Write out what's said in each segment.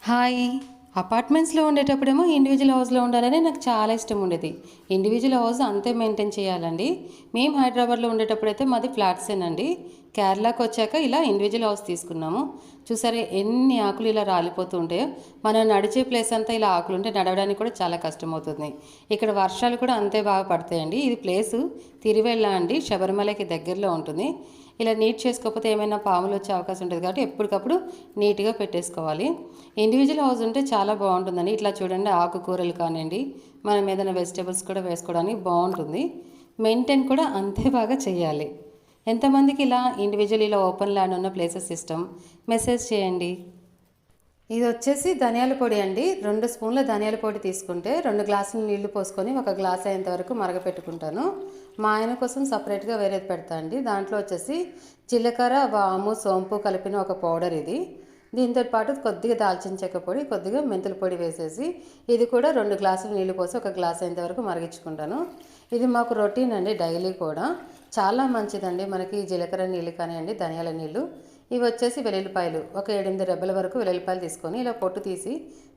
Hi. అపార్ట్మెంట్స్‌లో ఉండేటప్పుడేమో individual హౌస్‌లో ఉండాలని నాకు చాలా ఇష్టం ఉండేది. ఇండివిడ్యువల్ హౌస్ అంతే మెయింటైన్ చేయాలండి. మేము హైదరాబాద్‌లో ఉండేటప్పుడైతే మాది ఫ్లాట్సేనండి. కేరళకొచ్చాక ఇలా ఇండివిడ్యువల్ హౌస్ తీసుకున్నాము. చూసారా ఎన్ని ఆకులు ఇలా రాలిపోతూ ఉంటాయో. మనం నడిచే ప్లేస్ అంతా ఇలా ఆకులుంటే నడవడానికి కూడా చాలా కష్టమవుతుంది. ఇక్కడ వర్షాలు కూడా అంతే బాగా పడతాయండి. ఇది ప్లేసు తిరువెల్ల అండి. శబరిమలకి దగ్గరలో ఉంటుంది. ఇలా నీట్ చేసుకోకపోతే ఏమైనా పాములు వచ్చే అవకాశం ఉంటుంది కాబట్టి ఎప్పటికప్పుడు నీట్గా పెట్టేసుకోవాలి. ఇండివిజువల్ హౌస్ ఉంటే చాలా బాగుంటుందండి. ఇట్లా చూడండి ఆకుకూరలు కానివ్వండి, మనం ఏదైనా వెజిటేబుల్స్ కూడా వేసుకోవడానికి బాగుంటుంది. మెయింటైన్ కూడా అంతే బాగా చేయాలి. ఎంతమందికి ఇలా ఇండివిజువల్ ఇలా ఓపెన్ ల్యాండ్ ఉన్న ప్లేసెస్ ఇష్టం? మెసేజ్ చేయండి. ఇది వచ్చేసి ధనియాల పొడి అండి. 2 స్పూన్ల ధనియాల పొడి తీసుకుంటే 2 గ్లాసులు నీళ్లు పోసుకొని 1 గ్లాస్ అయ్యేంత వరకు మరగపెట్టుకుంటాను. మా ఆయన కోసం సపరేట్గా వేరేది పెడతా అండి. దాంట్లో వచ్చేసి జీలకర్ర, వాము, సోంపు కలిపిన ఒక పౌడర్ ఇది. దీంతో పాటు కొద్దిగా దాల్చిన చెక్క పొడి, కొద్దిగా మెంతుల పొడి వేసేసి ఇది కూడా 2 గ్లాసులు నీళ్లు పోసి 1 గ్లాస్ అయ్యేంత వరకు మరిగించుకుంటాను. ఇది మాకు రొటీన్ అండి, డైలీ కూడా చాలా మంచిదండి మనకి. జీలకర్ర నీళ్ళు కానివ్వండి, ధనియాల నీళ్ళు. ఇవి వచ్చేసి వెల్లుల్లిపాయలు ఒక 7-8 రెబ్బల వరకు వెల్లుల్లిపాయలు తీసుకొని ఇలా పొట్టు తీసి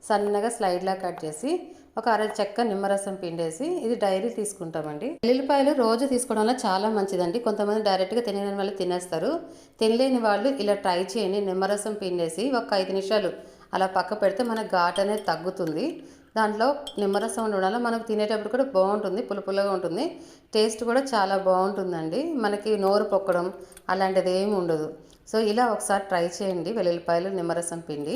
సన్నగా స్లైడ్లా కట్ చేసి ఒక అర చెక్క నిమ్మరసం పిండేసి ఇది డైలీ తీసుకుంటామండి. వెల్లుల్లిపాయలు రోజు తీసుకోవడం వల్ల చాలా మంచిదండి. కొంతమంది డైరెక్ట్గా తినలేని వాళ్ళు తినేస్తారు. తినలేని వాళ్ళు ఇలా ట్రై చేయండి. నిమ్మరసం పిండేసి ఒక 5 నిమిషాలు అలా పక్క పెడితే మన ఘాట్ అనేది తగ్గుతుంది. దాంట్లో నిమ్మరసం ఉండడం వల్ల మనకు తినేటప్పుడు కూడా బాగుంటుంది, పుల్లగా ఉంటుంది. టేస్ట్ కూడా చాలా బాగుంటుందండి. మనకి నోరు పొక్కడం అలాంటిది ఏమి ఉండదు. సో ఇలా ఒకసారి ట్రై చేయండి. వెల్లుల్లిపాయలు, నిమ్మరసం పిండి.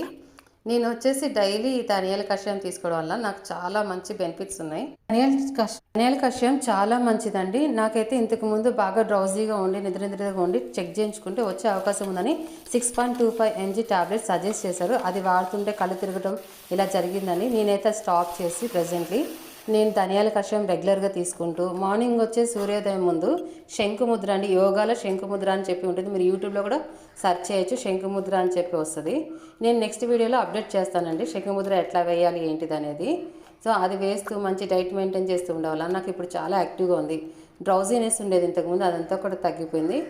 నేను వచ్చేసి డైలీ ధనియాల కషాయం తీసుకోవడం వల్ల నాకు చాలా మంచి బెనిఫిట్స్ ఉన్నాయి. ధనియాల కషాయం చాలా మంచిదండి. నాకైతే ఇంతకుముందు బాగా డ్రౌజీగా ఉండి నిద్రగా ఉండి చెక్ చేయించుకుంటే వచ్చే అవకాశం ఉందని 6.25 mg టాబ్లెట్ సజెస్ట్ చేశారు. అది వాడుతుంటే కళ్ళు తిరగడం ఇలా జరిగిందని నేనైతే స్టాప్ చేసి ప్రజెంట్లీ నేను ధనియాల కషాయం రెగ్యులర్గా తీసుకుంటూ మార్నింగ్ వచ్చే సూర్యోదయం ముందు శంకుముద్ర అండి, యోగాలో శంకుముద్ర అని చెప్పి ఉంటుంది. మీరు యూట్యూబ్లో కూడా సెర్చ్ చేయొచ్చు, శంకుముద్ర అని చెప్పి వస్తుంది. నేను నెక్స్ట్ వీడియోలో అప్డేట్ చేస్తానండి శంకుముద్ర ఎట్లా వేయాలి ఏంటిది అనేది. సో అది వేస్తూ మంచి డైట్ మెయింటైన్ చేస్తూ ఉండేవాళ్ళ. నాకు ఇప్పుడు చాలా యాక్టివ్గా ఉంది. డ్రౌజీనెస్ ఉండేది ఇంతకుముందు, అదంతా కూడా తగ్గిపోయింది.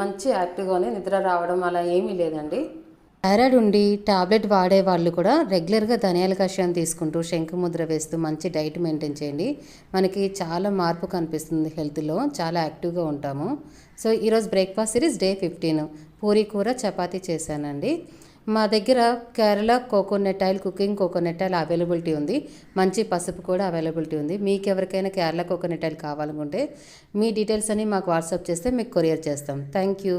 మంచి యాక్టివ్గా ఉంది. నిద్ర రావడం అలా ఏమీ లేదండి. థైరాయిడ్ ఉండి టాబ్లెట్ వాడే వాళ్ళు కూడా రెగ్యులర్గా ధనియాల కషాయం తీసుకుంటూ శంకుముద్ర వేస్తూ మంచి డైట్ మెయింటైన్ చేయండి. మనకి చాలా మార్పు కనిపిస్తుంది, హెల్త్లో చాలా యాక్టివ్గా ఉంటాము. సో ఈరోజు బ్రేక్ఫాస్ట్ సిరీస్ డే 15 పూరీ కూర చపాతీ చేశానండి. మా దగ్గర Kerala coconut oil, cooking coconut oil availability ఉంది. మంచి పసుపు కూడా అవైలబిలిటీ ఉంది. మీకు ఎవరికైనా కేరళ కోకోనట్ ఆయిల్ కావాలనుకుంటే మీ డీటెయిల్స్ అన్ని మాకు వాట్సాప్ చేస్తే మీకు కొరియర్ చేస్తాం. Thank you.